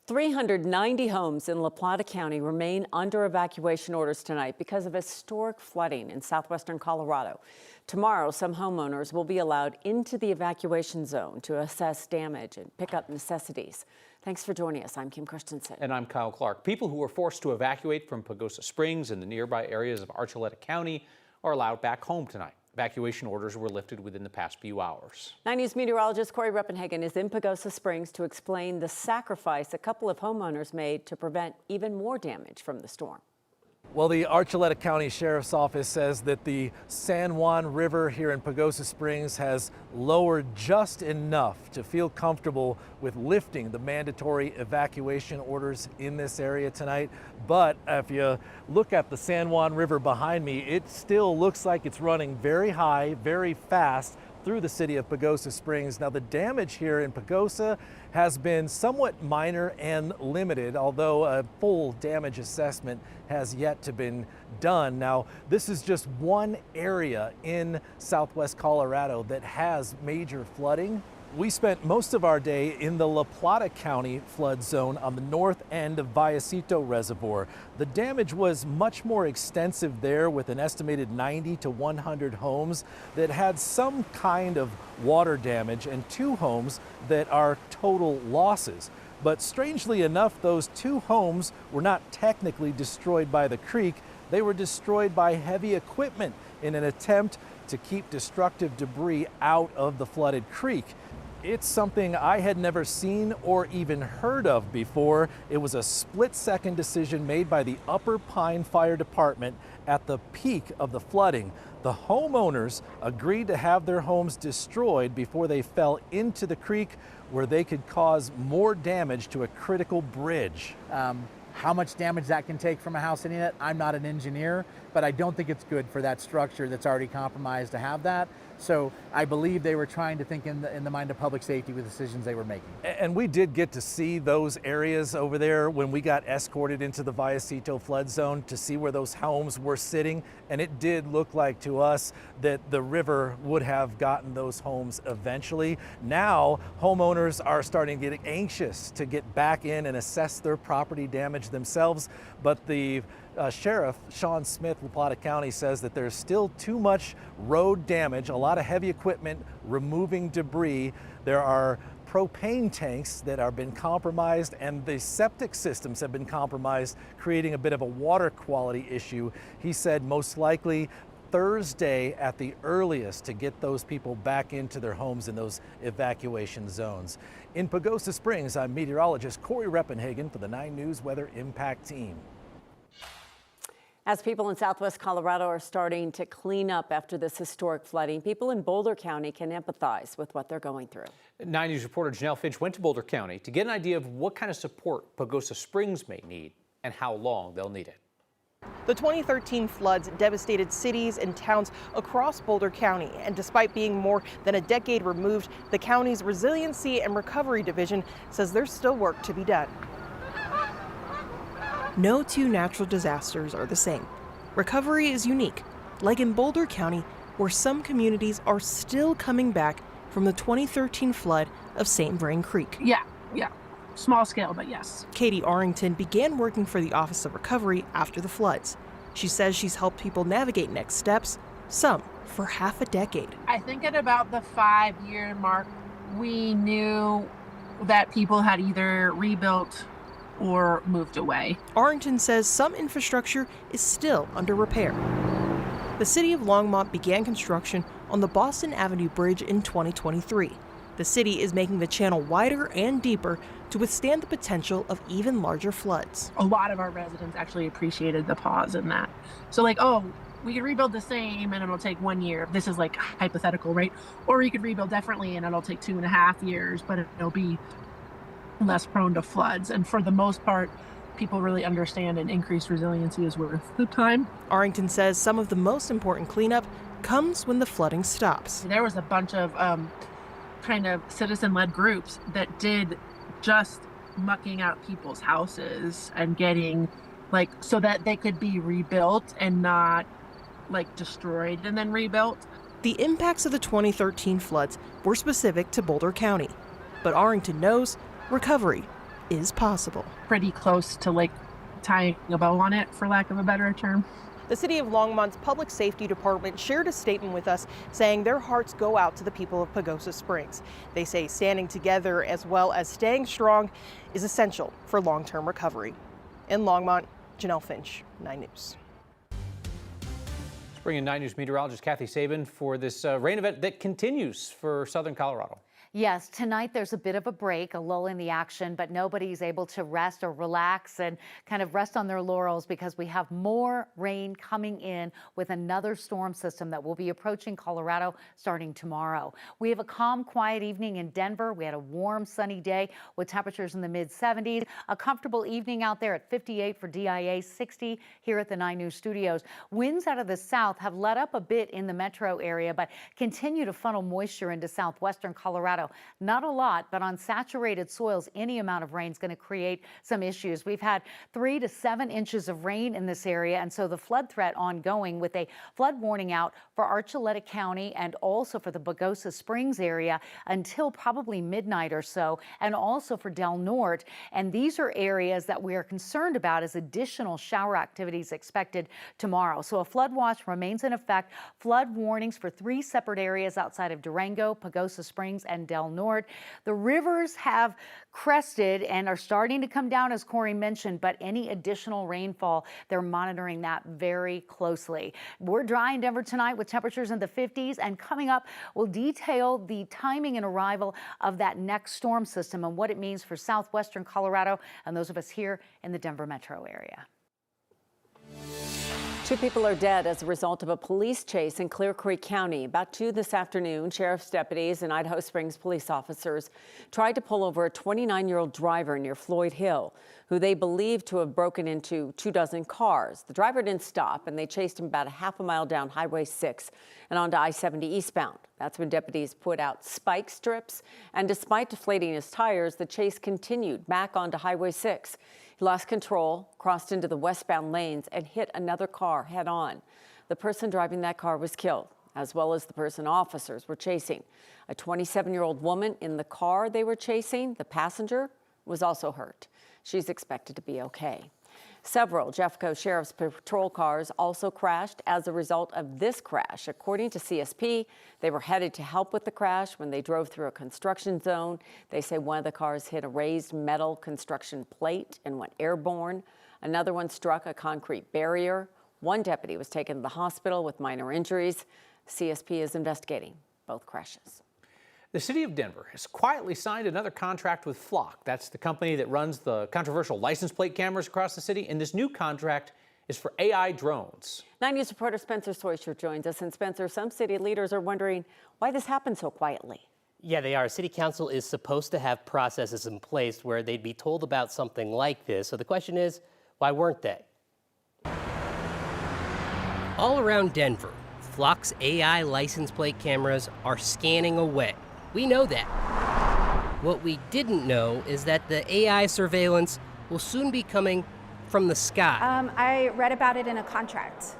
390 homes in La Plata County remain under evacuation orders tonight because of historic flooding in southwestern Colorado. Tomorrow, some homeowners will be allowed into the evacuation zone to assess damage and pick up necessities. Thanks for joining us. I'm Kim Christensen. And I'm Kyle Clark. People who were forced to evacuate from Pagosa Springs and the nearby areas of Archuleta County are allowed back home tonight. Evacuation orders were lifted within the past few hours. 9 News meteorologist Corey Reppenhagen is in Pagosa Springs to explain the sacrifice a couple of homeowners made to prevent even more damage from the storm. Well, the Archuleta County Sheriff's Office says that the San Juan River here in Pagosa Springs has lowered just enough to feel comfortable with lifting the mandatory evacuation orders in this area tonight. But if you look at the San Juan River behind me, it still looks like it's running very high, very fast through the city of Pagosa Springs. Now, the damage here in Pagosa has been somewhat minor and limited, although a full damage assessment has yet to been done. Now, this is just one area in southwest Colorado that has major flooding. We spent most of our day in the La Plata County flood zone on the north end of Vallecito Reservoir. The damage was much more extensive there, with an estimated 90 to 100 homes that had some kind of water damage and 2 homes that are total losses. But strangely enough, those 2 homes were not technically destroyed by the creek. They were destroyed by heavy equipment in an attempt to keep destructive debris out of the flooded creek. It's something I had never seen or even heard of before. It was a split-second decision made by the Upper Pine Fire Department at the peak of the flooding. The homeowners agreed to have their homes destroyed before they fell into the creek, where they could cause more damage to a critical bridge. How much damage that can take from a house hitting it, I'm not an engineer, but I don't think it's good for that structure that's already compromised to have that. So I believe they were trying to think in the mind of public safety with decisions they were making. And we did get to see those areas over there when we got escorted into the Vallecito flood zone to see where those homes were sitting. And it did look like to us that the river would have gotten those homes eventually. Now, homeowners are starting to get anxious to get back in and assess their property damage themselves. But the Sheriff Sean Smith, La Plata County, says that there's still too much road damage, a lot of heavy equipment removing debris. There are propane tanks that have been compromised, and the septic systems have been compromised, creating a bit of a water quality issue. He said most likely Thursday at the earliest to get those people back into their homes in those evacuation zones. In Pagosa Springs, I'm meteorologist Corey Reppenhagen for the 9 News Weather Impact Team. As people in southwest Colorado are starting to clean up after this historic flooding, people in Boulder County can empathize with what they're going through. 9 News reporter Janelle Finch went to Boulder County to get an idea of what kind of support Pagosa Springs may need and how long they'll need it. The 2013 floods devastated cities and towns across Boulder County, and despite being more than a decade removed, the county's Resiliency and Recovery Division says there's still work to be done. No 2 natural disasters are the same. Recovery is unique, like in Boulder County, where some communities are still coming back from the 2013 flood of St. Vrain Creek. Yeah. Small scale, but yes. Katie Arrington began working for the Office of Recovery after the floods. She says she's helped people navigate next steps, some for half a decade. I think at about the 5-year mark, we knew that people had either rebuilt or moved away. Arrington says some infrastructure is still under repair. The city of Longmont began construction on the Boston Avenue Bridge in 2023. The city is making the channel wider and deeper to withstand the potential of even larger floods. A lot of our residents actually appreciated the pause in that. So like, oh, we could rebuild the same and it'll take 1 year. This is like hypothetical, right? Or you could rebuild differently and it'll take 2.5 years, but it'll be less prone to floods. And for the most part, people really understand and increased resiliency is worth the time. Arrington says some of the most important cleanup comes when the flooding stops. There was a bunch of kind of citizen-led groups that did just mucking out people's houses and getting like so that they could be rebuilt and not like destroyed and then rebuilt. The impacts of the 2013 floods were specific to Boulder County, but Arrington knows recovery is possible. Pretty close to like tying a bow on it, for lack of a better term. The City of Longmont's Public Safety Department shared a statement with us saying their hearts go out to the people of Pagosa Springs. They say standing together as well as staying strong is essential for long-term recovery. In Longmont, Janelle Finch, 9 News. Let's bring in 9 News meteorologist Kathy Sabin for this rain event that continues for southern Colorado. Yes, tonight there's a bit of a break, a lull in the action, but nobody's able to rest or relax and kind of rest on their laurels because we have more rain coming in with another storm system that will be approaching Colorado starting tomorrow. We have a calm, quiet evening in Denver. We had a warm, sunny day with temperatures in the mid-70s. A comfortable evening out there at 58 for DIA, 60 here at the 9 News studios. Winds out of the south have let up a bit in the metro area, but continue to funnel moisture into southwestern Colorado. Not a lot, but on saturated soils, any amount of rain is going to create some issues. We've had 3 to 7 inches of rain in this area, and so the flood threat ongoing with a flood warning out for Archuleta County and also for the Pagosa Springs area until probably midnight or so, and also for Del Norte. And these are areas that we are concerned about as additional shower activities expected tomorrow. So a flood watch remains in effect. Flood warnings for 3 separate areas outside of Durango, Pagosa Springs, and Del Norte. The rivers have crested and are starting to come down, as Corey mentioned, but any additional rainfall, they're monitoring that very closely. We're dry in Denver tonight with temperatures in the 50s, and coming up, we'll detail the timing and arrival of that next storm system and what it means for southwestern Colorado and those of us here in the Denver metro area. 2 people are dead as a result of a police chase in Clear Creek County. About 2 this afternoon, sheriff's deputies and Idaho Springs police officers tried to pull over a 29-year-old driver near Floyd Hill, who they believe to have broken into 24 cars. The driver didn't stop, and they chased him about a half a mile down Highway 6 and onto I-70 eastbound. That's when deputies put out spike strips, and despite deflating his tires, the chase continued back onto Highway 6. He lost control, crossed into the westbound lanes, and hit another car head-on. The person driving that car was killed, as well as the person officers were chasing. A 27-year-old woman in the car they were chasing, the passenger, was also hurt. She's expected to be okay. Several Jeffco Sheriff's Patrol cars also crashed as a result of this crash. According to CSP, they were headed to help with the crash when they drove through a construction zone. They say one of the cars hit a raised metal construction plate and went airborne. Another one struck a concrete barrier. One deputy was taken to the hospital with minor injuries. CSP is investigating both crashes. The city of Denver has quietly signed another contract with Flock. That's the company that runs the controversial license plate cameras across the city. And this new contract is for AI drones. 9 News reporter Spencer Soysher joins us. And Spencer, some city leaders are wondering why this happened so quietly. Yeah, they are. City Council is supposed to have processes in place where they'd be told about something like this. So the question is, why weren't they? All around Denver, Flock's AI license plate cameras are scanning away. We know that. What we didn't know is that the AI surveillance will soon be coming from the sky. I read about it in a contract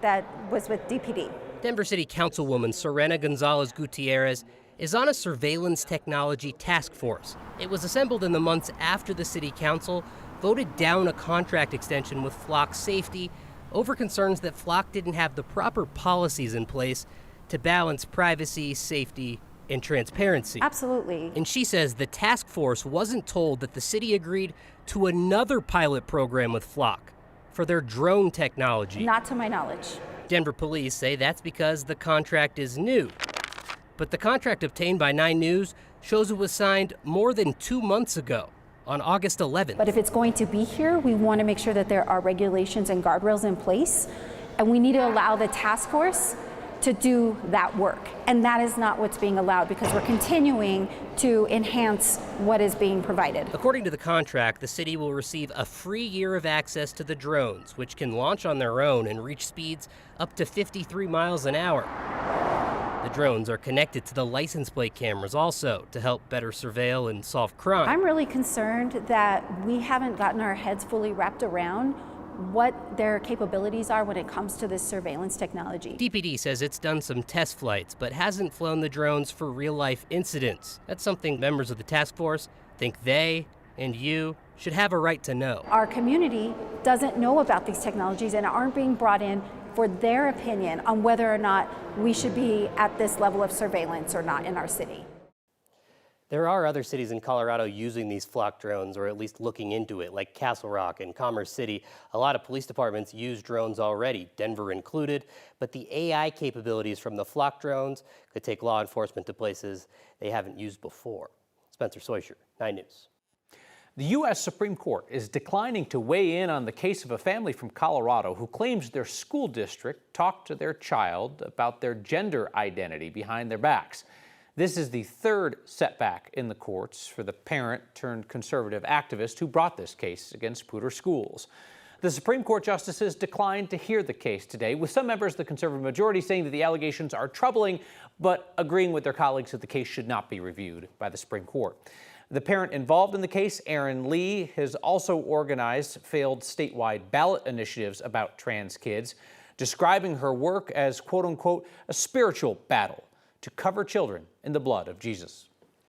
that was with DPD. Denver City Councilwoman Serena Gonzalez Gutierrez is on a surveillance technology task force. It was assembled in the months after the City Council voted down a contract extension with Flock's safety over concerns that Flock didn't have the proper policies in place to balance privacy, safety, and transparency. Absolutely. And she says the task force wasn't told that the city agreed to another pilot program with Flock for their drone technology. Not to my knowledge. Denver police say that's because the contract is new. But the contract obtained by 9 News shows it was signed more than 2 months ago, on August 11th. But if it's going to be here, we want to make sure that there are regulations and guardrails in place, and we need to allow the task force to do that work. And that is not what's being allowed because we're continuing to enhance what is being provided. According to the contract, the city will receive a free year of access to the drones, which can launch on their own and reach speeds up to 53 miles an hour. The drones are connected to the license plate cameras also to help better surveil and solve crime. I'm really concerned that we haven't gotten our heads fully wrapped around what their capabilities are when it comes to this surveillance technology. DPD says it's done some test flights, but hasn't flown the drones for real-life incidents. That's something members of the task force think they And you should have a right to know. Our community doesn't know about these technologies and aren't being brought in for their opinion on whether or not we should be at this level of surveillance or not in our city. There are other cities in Colorado using these flock drones, or at least looking into it, like Castle Rock and Commerce City. A lot of police departments use drones already, Denver included, but the AI capabilities from the flock drones could take law enforcement to places they haven't used before. Spencer Soischer, 9 News. The U.S. Supreme Court is declining to weigh in on the case of a family from Colorado who claims their school district talked to their child about their gender identity behind their backs. This is the third setback in the courts for the parent-turned-conservative activist who brought this case against Poudre schools. The Supreme Court justices declined to hear the case today, with some members of the conservative majority saying that the allegations are troubling, but agreeing with their colleagues that the case should not be reviewed by the Supreme Court. The parent involved in the case, Erin Lee, has also organized failed statewide ballot initiatives about trans kids, describing her work as, quote unquote, a spiritual battle to cover children in the blood of Jesus.